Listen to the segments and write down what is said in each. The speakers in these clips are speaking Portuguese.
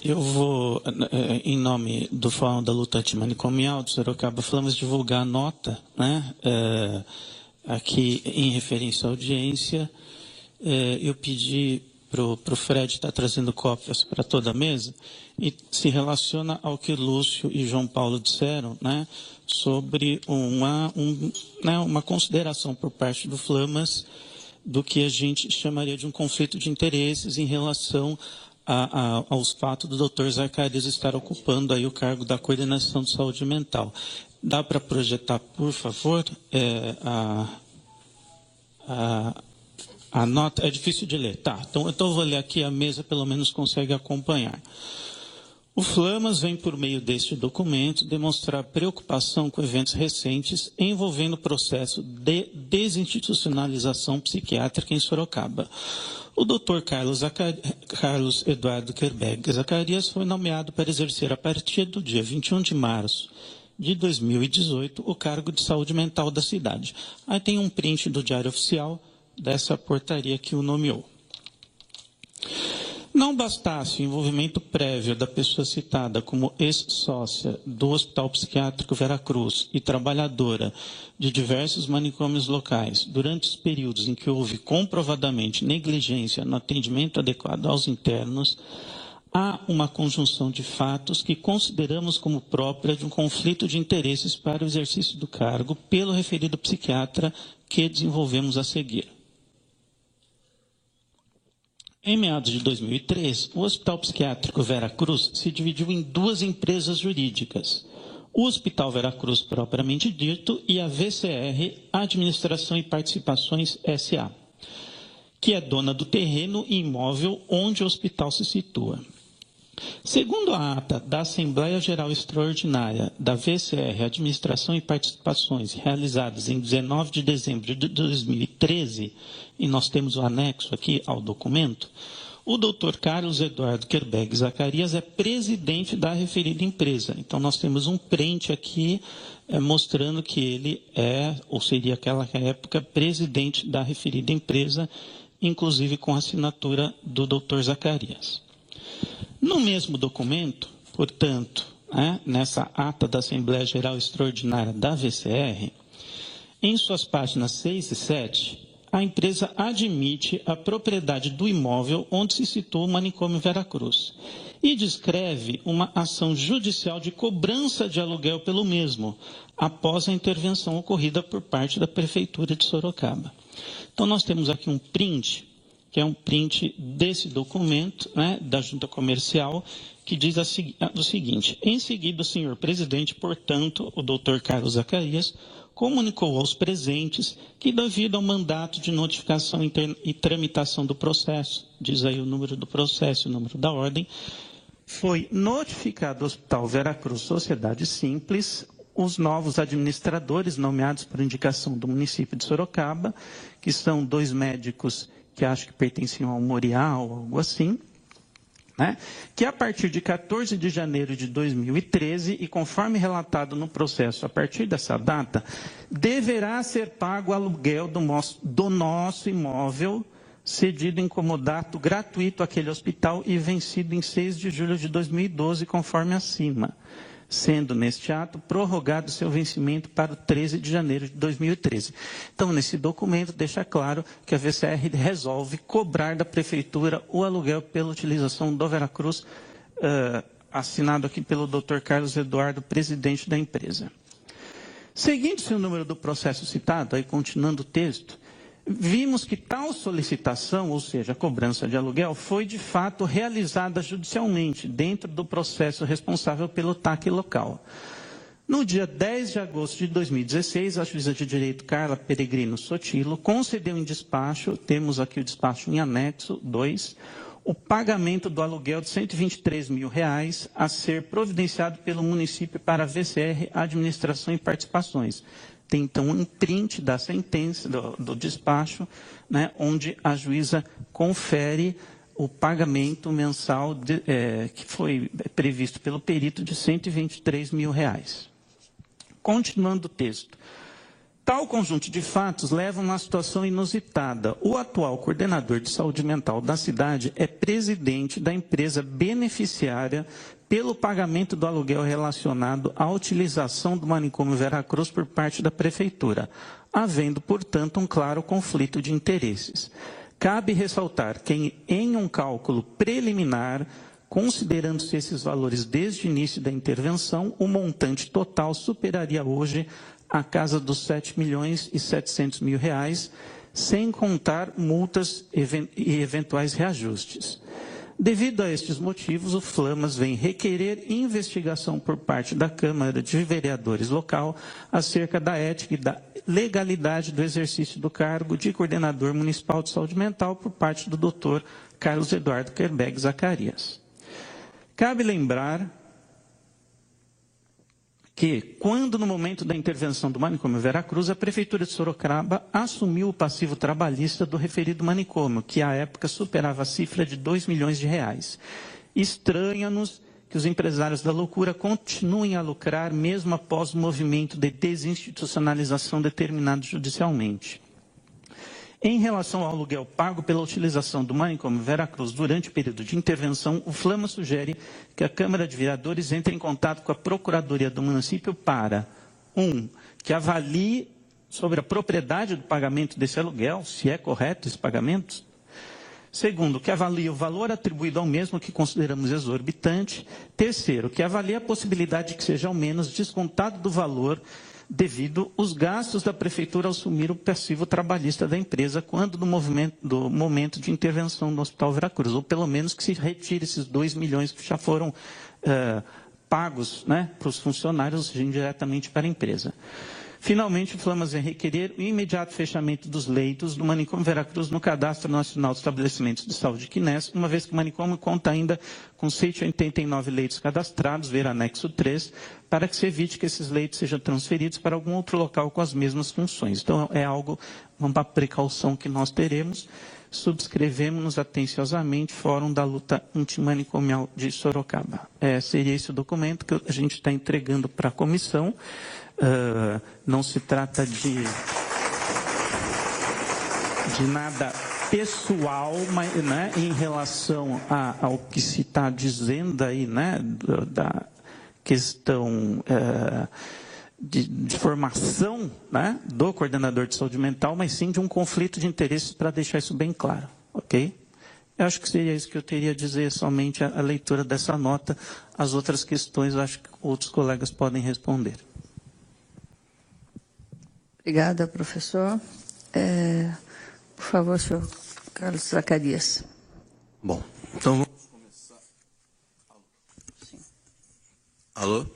Eu vou, em nome do Fórum da Luta Antimanicomial de Sorocaba, vamos divulgar a nota, né, aqui em referência à audiência. Eu pedi para o Fred estar trazendo cópias para toda a mesa, e se relaciona ao que Lúcio e João Paulo disseram, né, sobre uma consideração por parte do Flamas do que a gente chamaria de um conflito de interesses em relação aos fatos do Dr. Zacarias estar ocupando aí o cargo da coordenação de saúde mental. Dá para projetar, por favor, a nota? É difícil de ler. Tá, então eu vou ler aqui, a mesa pelo menos consegue acompanhar. O Flamas vem, por meio deste documento, demonstrar preocupação com eventos recentes envolvendo o processo de desinstitucionalização psiquiátrica em Sorocaba. O Dr. Carlos Eduardo Querbeck Zacarias foi nomeado para exercer, a partir do dia 21 de março de 2018, o cargo de saúde mental da cidade. Aí tem um print do Diário Oficial dessa portaria que o nomeou. Não bastasse o envolvimento prévio da pessoa citada como ex-sócia do Hospital Psiquiátrico Veracruz e trabalhadora de diversos manicômios locais durante os períodos em que houve comprovadamente negligência no atendimento adequado aos internos, há uma conjunção de fatos que consideramos como própria de um conflito de interesses para o exercício do cargo pelo referido psiquiatra que desenvolvemos a seguir. Em meados de 2003, o Hospital Psiquiátrico Veracruz se dividiu em duas empresas jurídicas, o Hospital Veracruz propriamente dito e a VCR, Administração e Participações S.A., que é dona do terreno e imóvel onde o hospital se situa. Segundo a ata da Assembleia Geral Extraordinária da VCR, Administração e Participações, realizadas em 19 de dezembro de 2013, e nós temos o anexo aqui ao documento, o Dr. Carlos Eduardo Querbeck Zacarias é presidente da referida empresa. Então, nós temos um print aqui mostrando que ele é, ou seria naquela época, presidente da referida empresa, inclusive com a assinatura do Dr. Zacarias. No mesmo documento, portanto, nessa ata da Assembleia Geral Extraordinária da VCR, em suas páginas 6 e 7, a empresa admite a propriedade do imóvel onde se situa o manicômio Veracruz e descreve uma ação judicial de cobrança de aluguel pelo mesmo, após a intervenção ocorrida por parte da Prefeitura de Sorocaba. Então, nós temos aqui um print, que é um print desse documento, da Junta Comercial, que diz o seguinte: em seguida, o senhor presidente, portanto, o Dr. Carlos Zacarias, comunicou aos presentes que, devido ao mandato de notificação e tramitação do processo, diz aí o número do processo, o número da ordem, foi notificado ao Hospital Veracruz Sociedade Simples os novos administradores nomeados por indicação do município de Sorocaba, que são 2 médicos que acho que pertenciam ao Moriá ou algo assim, que a partir de 14 de janeiro de 2013, e conforme relatado no processo, a partir dessa data, deverá ser pago o aluguel do nosso imóvel, cedido em comodato gratuito àquele hospital e vencido em 6 de julho de 2012, conforme acima, sendo neste ato prorrogado seu vencimento para o 13 de janeiro de 2013. Então, nesse documento, deixa claro que a VCR resolve cobrar da Prefeitura o aluguel pela utilização do Veracruz, assinado aqui pelo Dr. Carlos Eduardo, presidente da empresa. Seguindo-se o número do processo citado, aí continuando o texto, vimos que tal solicitação, ou seja, a cobrança de aluguel, foi de fato realizada judicialmente, dentro do processo responsável pelo TAC local. No dia 10 de agosto de 2016, a juíza de direito Carla Peregrino Sotilo concedeu em despacho, temos aqui o despacho em anexo 2, o pagamento do aluguel de R$ 123 mil a ser providenciado pelo município para a VCR, Administração e Participações. Tem, então, um print da sentença, do despacho, onde a juíza confere o pagamento mensal que foi previsto pelo perito de R$ 123 mil. Continuando o texto. Tal conjunto de fatos leva a uma situação inusitada. O atual coordenador de saúde mental da cidade é presidente da empresa beneficiária pelo pagamento do aluguel relacionado à utilização do manicômio Veracruz por parte da prefeitura, havendo, portanto, um claro conflito de interesses. Cabe ressaltar que, em um cálculo preliminar, considerando-se esses valores desde o início da intervenção, o montante total superaria hoje a casa dos R$7.700.000, sem contar multas e eventuais reajustes. Devido a estes motivos, o Flamas vem requerer investigação por parte da Câmara de Vereadores local acerca da ética e da legalidade do exercício do cargo de coordenador municipal de saúde mental por parte do Dr. Carlos Eduardo Querbeck Zacarias. Cabe lembrar que, quando no momento da intervenção do manicômio Veracruz, a Prefeitura de Sorocaba assumiu o passivo trabalhista do referido manicômio, que à época superava a cifra de R$2 milhões. Estranha-nos que os empresários da loucura continuem a lucrar mesmo após o movimento de desinstitucionalização determinado judicialmente. Em relação ao aluguel pago pela utilização do manicômio Veracruz durante o período de intervenção, o Flama sugere que a Câmara de Vereadores entre em contato com a Procuradoria do município para, que avalie sobre a propriedade do pagamento desse aluguel, se é correto esse pagamento. Segundo, que avalie o valor atribuído ao mesmo, que consideramos exorbitante. Terceiro, que avalie a possibilidade de que seja ao menos descontado do valor devido os gastos da Prefeitura ao assumir o passivo trabalhista da empresa quando do momento de intervenção no Hospital Veracruz, ou pelo menos que se retire esses R$2 milhões que já foram pagos, né, para os funcionários, ou seja, indiretamente para a empresa. Finalmente, o Flamas vem requerer o imediato fechamento dos leitos do manicômio Veracruz no Cadastro Nacional de Estabelecimentos de Saúde CNES, uma vez que o manicômio conta ainda com 189 leitos cadastrados, ver anexo 3, para que se evite que esses leitos sejam transferidos para algum outro local com as mesmas funções. Então, é algo, uma precaução que nós teremos. Subscrevemos atenciosamente Fórum da Luta Antimanicomial de Sorocaba. Seria esse o documento que a gente está entregando para a comissão. Não se trata de nada pessoal, mas, né, em relação ao que se está dizendo aí, né, da questão de formação, né, do coordenador de saúde mental, mas sim de um conflito de interesses, para deixar isso bem claro, ok? Eu acho que seria isso que eu teria a dizer, somente a leitura dessa nota. As outras questões, eu acho que outros colegas podem responder. Obrigada, professor. Por favor, senhor Carlos Zacarias. Bom, então vamos começar. Sim. Alô?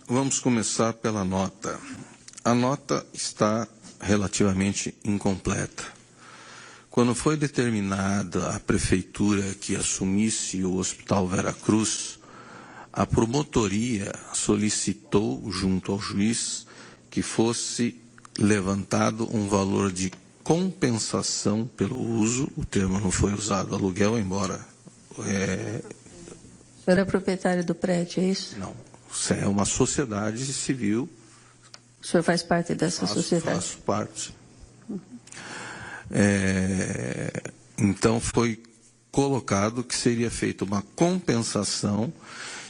Vamos começar pela nota. A nota está relativamente incompleta. Quando foi determinada a prefeitura que assumisse o Hospital Veracruz, a promotoria solicitou, junto ao juiz, que fosse levantado um valor de compensação pelo uso, o termo não foi usado, aluguel, embora... O senhor é proprietário do prédio, é isso? Não, isso é uma sociedade civil. O senhor faz parte dessa sociedade? Faço parte. Então foi colocado que seria feita uma compensação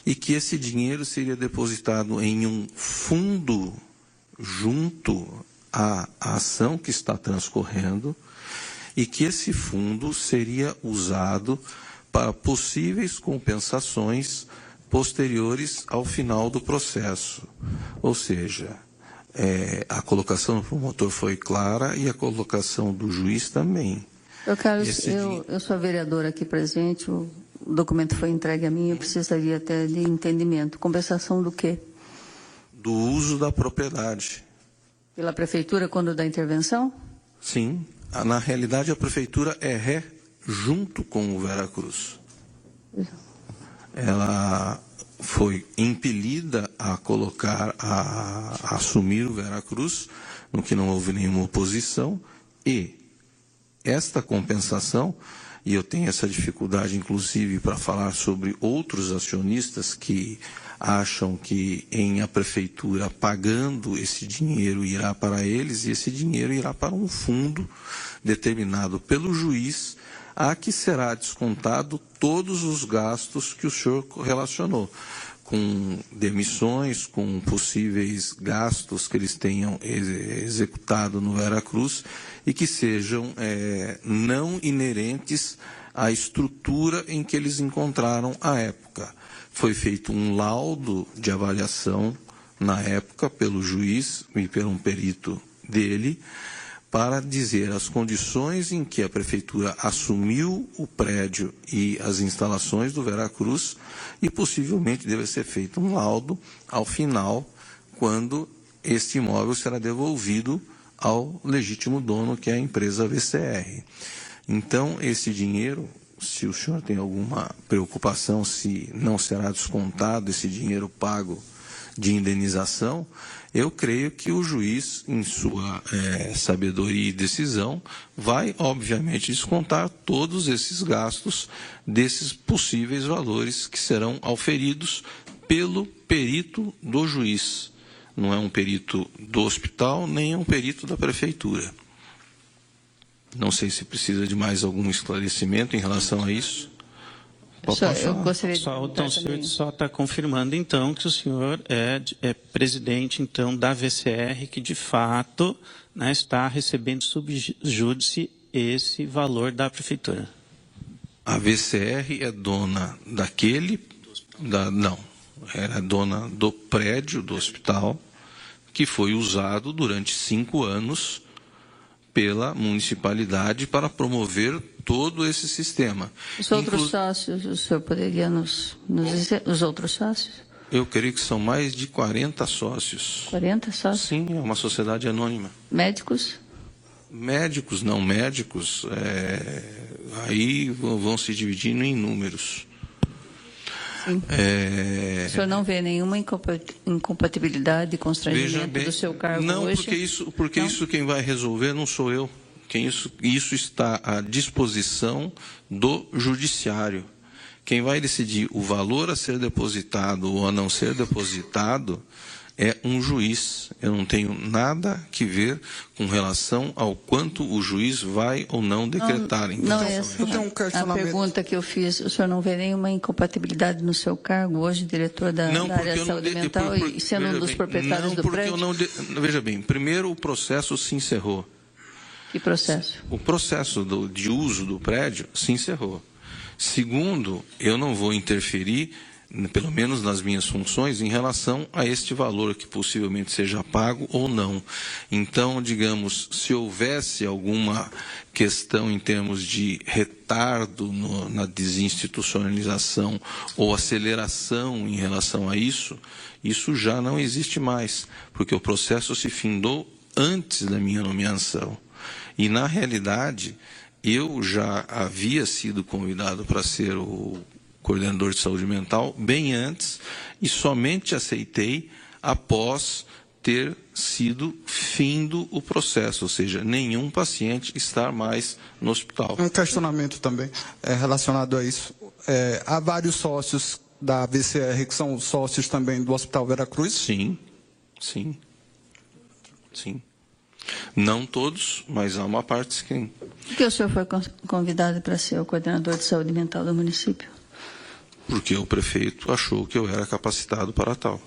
e que esse dinheiro seria depositado em um fundo junto à ação que está transcorrendo e que esse fundo seria usado para possíveis compensações posteriores ao final do processo. Ou seja, a colocação do promotor foi clara e a colocação do juiz também. Senhor Carlos, eu sou a vereadora aqui presente, o documento foi entregue a mim, eu precisaria até de entendimento. Compensação do quê? Do uso da propriedade. Pela prefeitura quando da intervenção? Sim. Na realidade, a prefeitura é ré junto com o Veracruz. Ela foi impelida a a assumir o Veracruz, no que não houve nenhuma oposição, e esta compensação, e eu tenho essa dificuldade, inclusive, para falar sobre outros acionistas que acham que em a prefeitura pagando esse dinheiro irá para eles e esse dinheiro irá para um fundo determinado pelo juiz, a que será descontado todos os gastos que o senhor relacionou, com demissões, com possíveis gastos que eles tenham executado no Veracruz e que sejam não inerentes à estrutura em que eles encontraram à época. Foi feito um laudo de avaliação na época pelo juiz e por um perito dele, para dizer as condições em que a prefeitura assumiu o prédio e as instalações do Veracruz, e possivelmente deve ser feito um laudo ao final, quando este imóvel será devolvido ao legítimo dono, que é a empresa VCR. Então, esse dinheiro, se o senhor tem alguma preocupação se não será descontado esse dinheiro pago de indenização, eu creio que o juiz, em sua sabedoria e decisão, vai, obviamente, descontar todos esses gastos desses possíveis valores que serão auferidos pelo perito do juiz. Não é um perito do hospital, nem é um perito da prefeitura. Não sei se precisa de mais algum esclarecimento em relação a isso. Eu gostaria de então, o senhor só está confirmando, então, que o senhor é presidente, então, da VCR, que, de fato, né, está recebendo subjúdice esse valor da prefeitura. A VCR é dona era dona do prédio do hospital, que foi usado durante 5 anos pela municipalidade para promover todo esse sistema. Os outros sócios, o senhor poderia nos dizer, os outros sócios? Eu creio que são mais de 40 sócios. 40 sócios? Sim, é uma sociedade anônima. Médicos? Médicos, não médicos, aí vão se dividindo em números. Sim. O senhor não vê nenhuma incompatibilidade, constrangimento do seu cargo não, hoje? Porque isso quem vai resolver não sou eu. Isso está à disposição do judiciário. Quem vai decidir o valor a ser depositado ou a não ser depositado é um juiz. Eu não tenho nada que ver com relação ao quanto o juiz vai ou não decretar. Não é essa a pergunta que eu fiz. O senhor não vê nenhuma incompatibilidade no seu cargo hoje, diretor da área de saúde mental, e sendo um dos proprietários do prédio? Veja bem, primeiro o processo se encerrou. Que processo? O processo de uso do prédio se encerrou. Segundo, eu não vou interferir, pelo menos nas minhas funções, em relação a este valor que possivelmente seja pago ou não. Então, digamos, se houvesse alguma questão em termos de retardo na desinstitucionalização ou aceleração em relação a isso, isso já não existe mais, porque o processo se findou antes da minha nomeação. E, na realidade, eu já havia sido convidado para ser o coordenador de saúde mental bem antes e somente aceitei após ter sido findo o processo, ou seja, nenhum paciente estar mais no hospital. Um questionamento também relacionado a isso. Há vários sócios da VCR que são sócios também do Hospital Veracruz? Sim. Não todos, mas há uma parte sim. Por que o senhor foi convidado para ser o coordenador de saúde mental do município? Porque o prefeito achou que eu era capacitado para tal.